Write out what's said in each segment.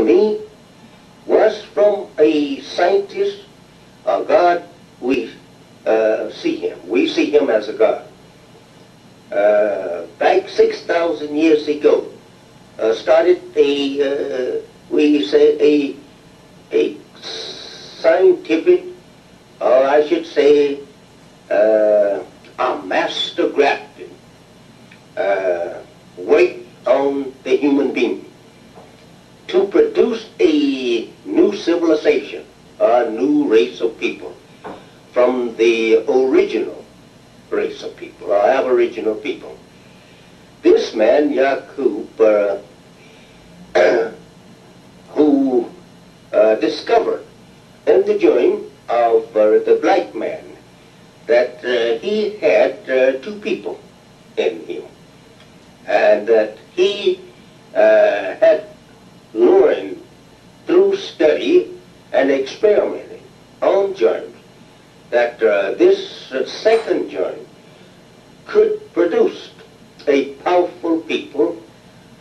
me was from a scientist, a God. We see him. We see him as a God. Back 6,000 years ago, started we say a scientific, or I should say, a master grafting work on the human being to produce a new civilization, a new race of people from the original race of people, or aboriginal people. This man, Yakub, who discovered in the joint of the black man that he had two people in him, and that he had learned through study and experimenting on germs that this second germ could produce a powerful people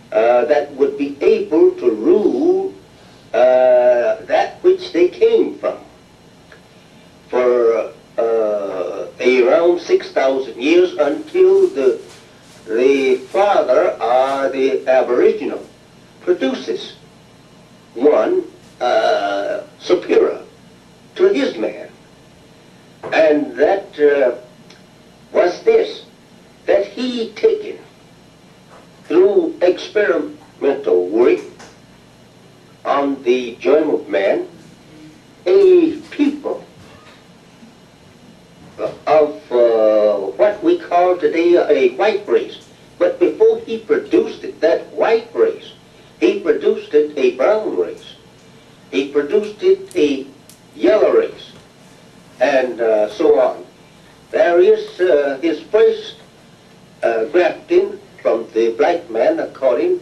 that would be able to rule that which they came from for around 6,000 years until the father, the aboriginal, produces one superior to his man. And that was this, that he taken through experimental work on the germ of man, a people of what we call today a white race. But before he produced it, that white race, he produced it a brown race. He produced it a yellow race, and so on. There is his first grafting from the black man according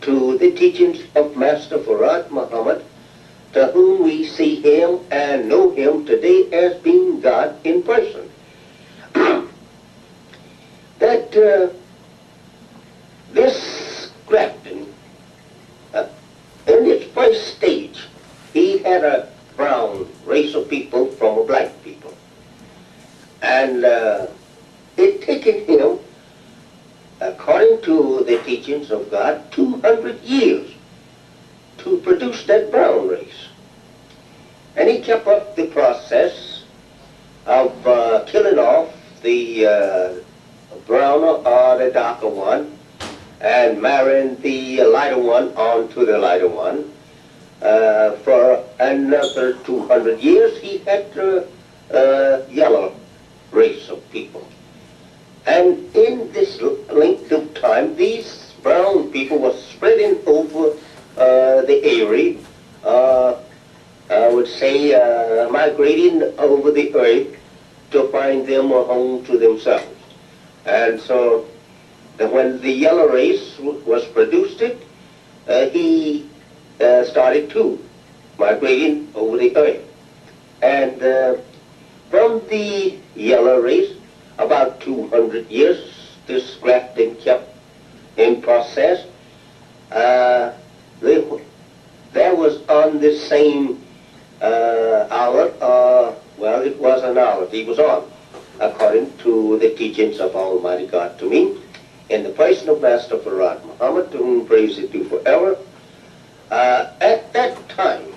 to the teachings of Master Fard Muhammad, to whom we see him and know him today as being God in person. That this grafting, in its first stage, he had a brown race of people from a black people. And it taken him, according to the teachings of God, 200 years to produce that brown race. And he kept up the process of killing off the browner or the darker one and marrying the lighter one onto the lighter one. For another 200 years he had a yellow race of people. And in this length of time, these brown people were spreading over the area, I would say migrating over the earth to find them a home to themselves. And so when the yellow race was produced, he started too migrating over the earth. And from the yellow race, about 200 years, this grafting kept in process. There was on this same olive, well, it was an olive he was on, according to the teachings of Almighty God to me, in the person of Master Fard Muhammad, to whom praise is due forever. At that time,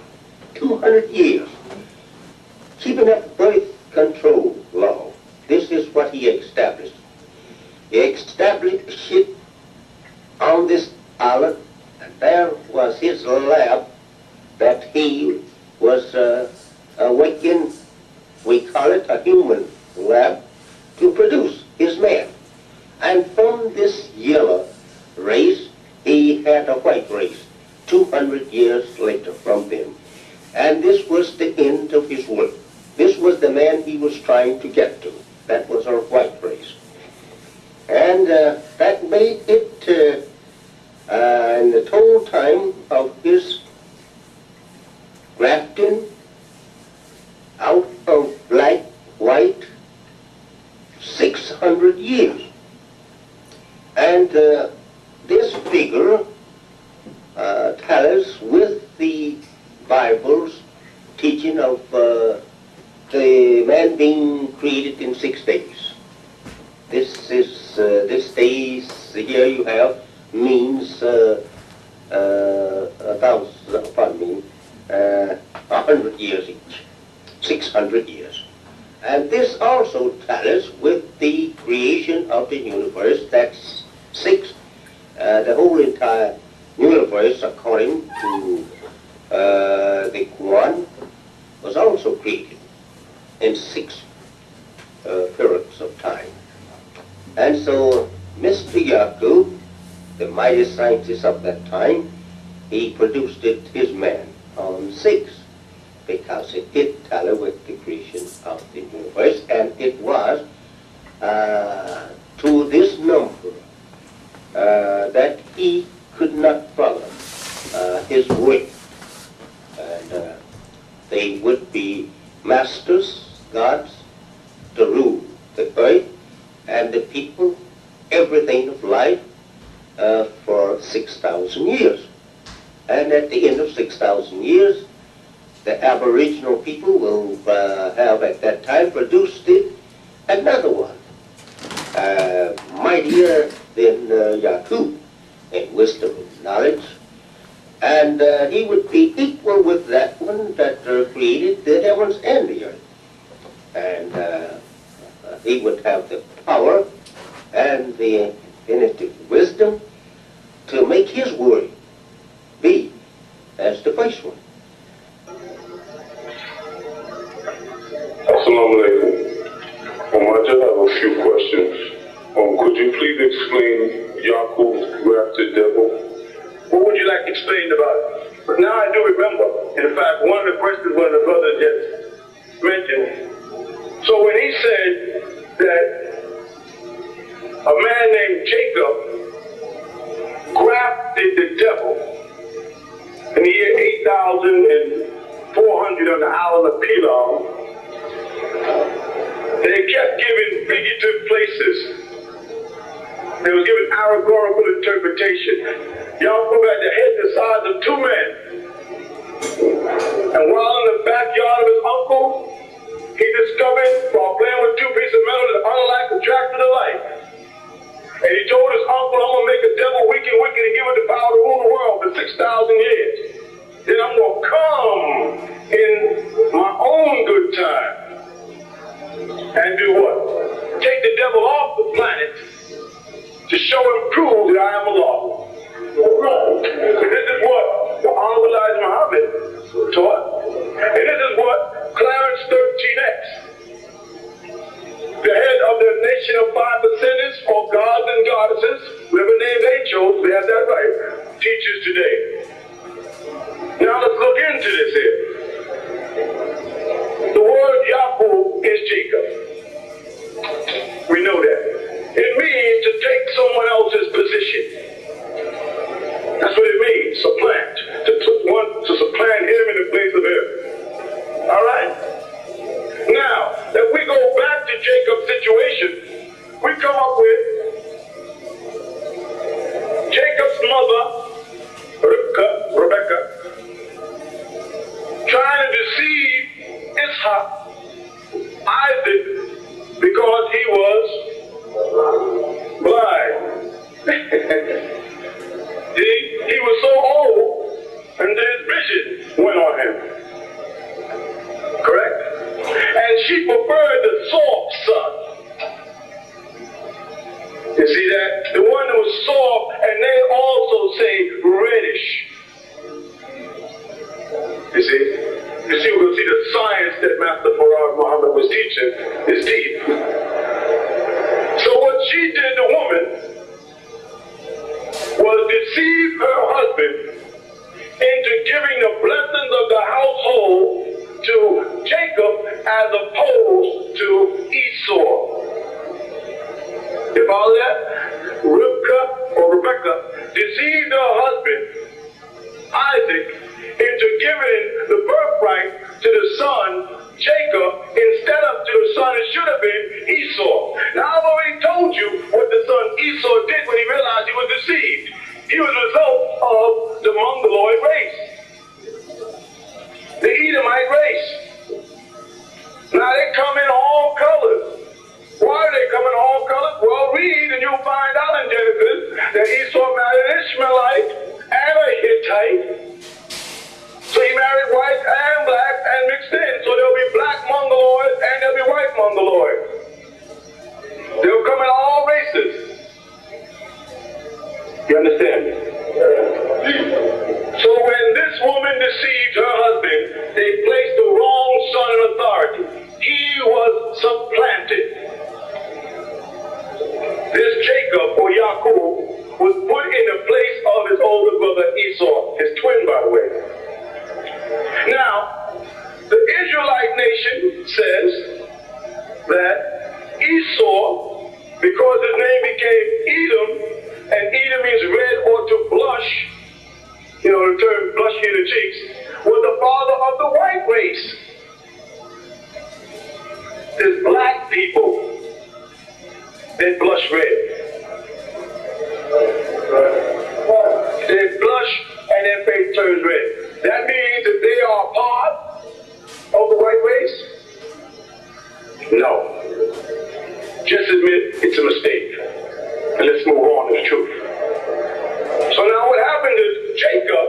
200 years, keeping up birth control law, this is what he established. He established it on this island, and there was his lab that he was awakened, we call it a human lab, to produce his man. And from this yellow race, he had a white race 200 years later from them. And this was the end of his work. This was the man he was trying to get to. That was our white race. And that made it, in the total time of his grafting out of black, white, 600 years. And this figure tallies with the Bible's teaching of the man being created in 6 days. This days here you have means 100 years each, 600 years. And this also tallies with the creation of the universe. That's the whole entire universe, according to the Quran, was also created in 6 periods of time. And so Mr. Yaqub, the mighty scientist of that time, he produced his man on 6, because it did tally with the creation of the universe, and it was to this number that he could not follow his way. And they would be masters, gods, to rule the earth and the people, everything of life, for 6,000 years. And at the end of 6,000 years, the Aboriginal people will have at that time produced another one, mightier than Yaqub in wisdom and knowledge. And he would be equal with that one that created the heavens and the earth. And he would have the power and the infinitive wisdom to make his word be as the first one. Assalamu alaikum. I just have a few questions. Could you please explain Yaqub's grafted devil? What would you like explained about it? But now I do remember. In fact, one of the questions one of the brothers just mentioned. So when he said that a man named Jacob grafted the devil in the year 8,400 on the island of Pilar, they kept giving figurative places. They was giving allegorical interpretation. Y'all go back, the head the size of 2 men. And while in the backyard of his uncle, he discovered, while playing with 2 pieces of metal, that unlike attracted to life. And he told his uncle, I'm going to make a devil weak and wicked and give it the power to rule the world for 6,000 years. Then I'm going to come in my own good time and do what? Take the devil off the planet to show and prove that I am Allah. This is what the Honorable Elijah Muhammad taught. And this is what Clarence 13X, the head of the nation of 5 percenters, or gods and goddesses, whatever name they chose, they have that right, teaches today. Now let's look into this here. The word Yaqub is Jacob. We know that. It means to take someone else's position. That's what it means, supplant. To supplant him in the place of him. All right? Now, if we go back to Jacob's situation, we come up with Jacob's mother, Rebecca, trying to deceive Ishaq, Isaac, because he was blind. He was so old, and his vision went on him. Correct? And she preferred the soft son. You see that? The one that was soft, and they also say reddish. You see? We'll see the science that Master Farad Muhammad was teaching is deep. So what she did, the woman, was deceive her husband into giving the blessings of the household to Jacob as opposed to Esau. You follow that? Rebecca deceived her husband, Isaac, into giving the birthright to the son, Jacob, instead of to the son it should have been, Esau. Now I've already told you what the son Esau did when he realized he was deceived. He was a result of the Mongoloid race. type. So he married white and black and mixed in. So there'll be black Mongoloids and there'll be white Mongoloids. They'll come in all races. You understand me? So when this woman deceived her husband, they placed the wrong son in authority. He was supplanted. This Jacob, or Yaakov, was put in the place of his older brother Esau, his twin, by the way. Now, the Israelite nation says that Esau, because his name became Edom, and Edom means red or to blush, you know, the term blush in the cheeks, was the father of the white race. There's black people that blush red. They blush and their face turns red. That means that they are part of the white race? No. Just admit it's a mistake. And let's move on to the truth. So now what happened is Jacob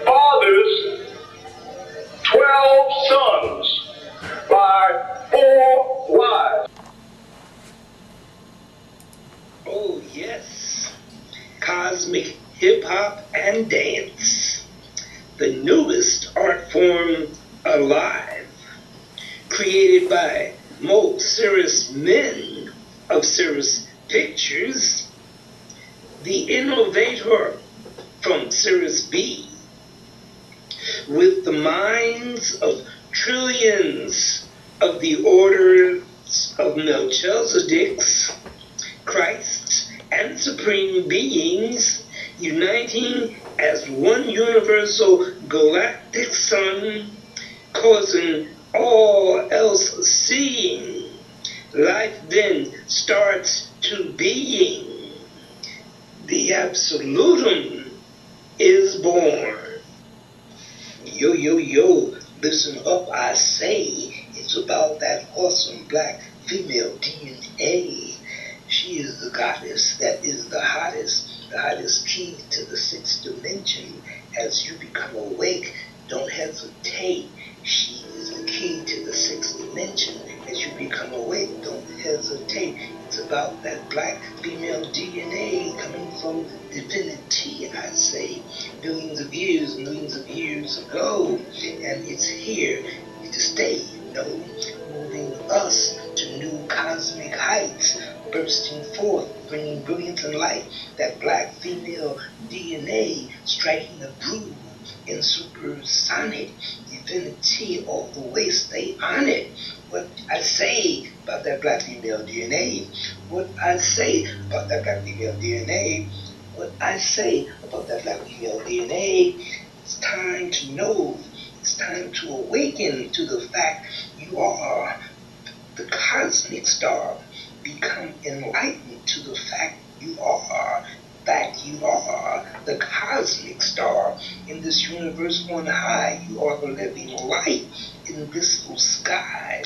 fathers 12 sons by 4 wives. Oh yes, cosmic hip-hop and dance, the newest art form alive, created by most serious men of Sirius Pictures, the innovator from Sirius B, with the minds of trillions of the orders of Melchizedek's, Christ, and supreme beings, uniting as one universal galactic sun, causing all else seeing. Life then starts to being. The absolutum is born. Yo, yo, yo, listen up, I say. It's about that awesome black female DNA. She is the goddess that is the hottest key to the 6th dimension. As you become awake, don't hesitate. She is the key to the 6th dimension. As you become awake, don't hesitate. It's about that black female DNA coming from divinity, I say, millions of years ago. And it's here to stay, you know, moving us to new cosmic heights, bursting forth, bringing brilliance and light. That black female DNA striking a groove in supersonic divinity all the way. Stay on it. What I say about that black female DNA, what I say about that black female DNA, what I say about that black female DNA, it's time to know, it's time to awaken to the fact you are the cosmic star. Become enlightened to the fact you are the cosmic star in this universe on high. You are the living light in blissful sky.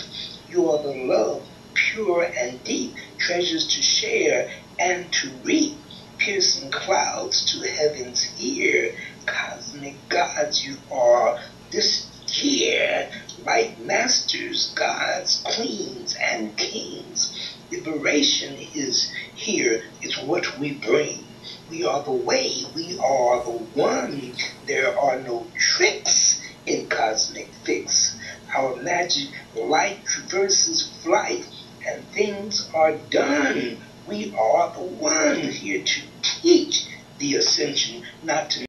You are the love, pure and deep, treasures to share and to reap, piercing clouds to heaven's ear. Cosmic gods you are this year, light masters, gods, queens, and kings. Liberation is here, it's what we bring. We are the way, we are the one. There are no tricks in Cosmic Fix. Our magic light traverses flight, and things are done. We are the one here to teach the ascension, not to